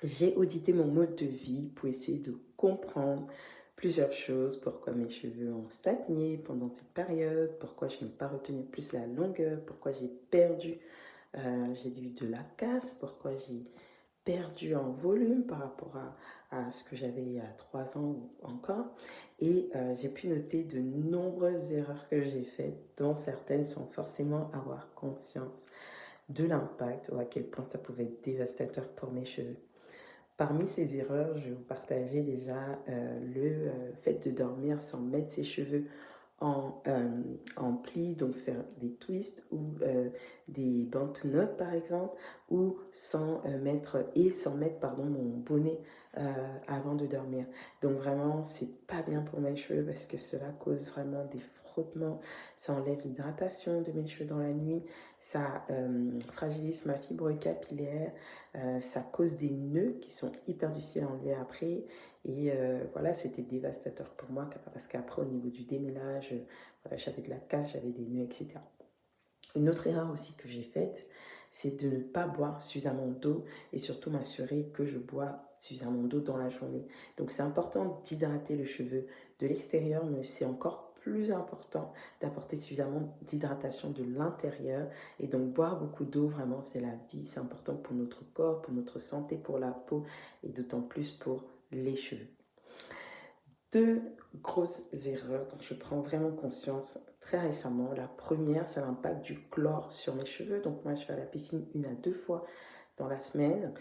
J'ai audité mon mode de vie pour essayer de comprendre plusieurs choses. Pourquoi mes cheveux ont stagné pendant cette période, pourquoi je n'ai pas retenu plus la longueur, pourquoi j'ai perdu, j'ai eu de la casse, pourquoi j'ai perdu en volume par rapport à ce que j'avais il y a 3 ans ou encore. Et j'ai pu noter de nombreuses erreurs que j'ai faites, dont certaines sans forcément avoir conscience de l'impact ou à quel point ça pouvait être dévastateur pour mes cheveux. Parmi ces erreurs, je vais vous partager déjà le fait de dormir sans mettre ses cheveux en plis, donc faire des twists ou des bandes-notes par exemple, ou sans mettre pardon, mon bonnet avant de dormir. Donc vraiment, c'est pas bien pour mes cheveux parce que cela cause vraiment des frottements, ça enlève l'hydratation de mes cheveux dans la nuit, ça fragilise ma fibre capillaire, ça cause des nœuds qui sont hyper difficiles à enlever après. Et voilà, c'était dévastateur pour moi parce qu'après, au niveau du démêlage, voilà, j'avais de la casse, j'avais des nœuds, etc. Une autre erreur aussi que j'ai faite, c'est de ne pas boire suffisamment d'eau et surtout m'assurer que je bois suffisamment d'eau dans la journée. Donc c'est important d'hydrater le cheveu de l'extérieur, mais c'est encore plus important d'apporter suffisamment d'hydratation de l'intérieur. Et donc boire beaucoup d'eau, vraiment, c'est la vie, c'est important pour notre corps, pour notre santé, pour la peau et d'autant plus pour les cheveux. Deux grosses erreurs dont je prends vraiment conscience très récemment. La première, c'est l'impact du chlore sur mes cheveux. Donc moi, je vais à la piscine 1 à 2 fois dans la semaine.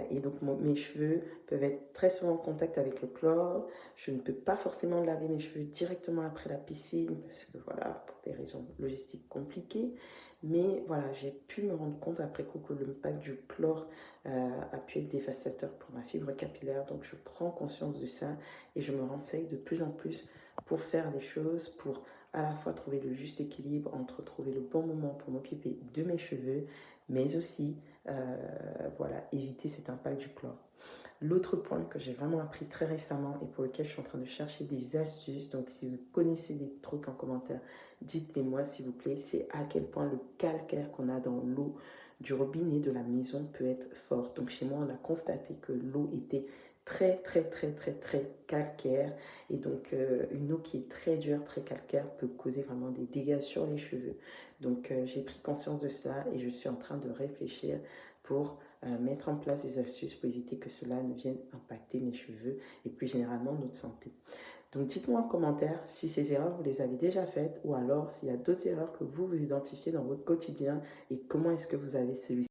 Et donc mes cheveux peuvent être très souvent en contact avec le chlore. Je ne peux pas forcément laver mes cheveux directement après la piscine parce que voilà, pour des raisons logistiques compliquées. Mais voilà, j'ai pu me rendre compte après coup que l'impact du chlore a pu être dévastateur pour ma fibre capillaire. Donc je prends conscience de ça et je me renseigne de plus en plus pour faire des choses, pour à la fois trouver le juste équilibre entre trouver le bon moment pour m'occuper de mes cheveux, mais aussi voilà, éviter cet impact du chlore. L'autre point que j'ai vraiment appris très récemment et pour lequel je suis en train de chercher des astuces, donc si vous connaissez des trucs en commentaire, dites-les moi s'il vous plaît, c'est à quel point le calcaire qu'on a dans l'eau du robinet de la maison peut être fort. Donc chez moi, on a constaté que l'eau était très très très très très calcaire et donc une eau qui est très dure, très calcaire peut causer vraiment des dégâts sur les cheveux. Donc j'ai pris conscience de cela et je suis en train de réfléchir pour mettre en place des astuces pour éviter que cela ne vienne impacter mes cheveux et plus généralement notre santé. Donc dites-moi en commentaire si ces erreurs vous les avez déjà faites ou alors s'il y a d'autres erreurs que vous identifiez dans votre quotidien et comment est-ce que vous avez celui-ci.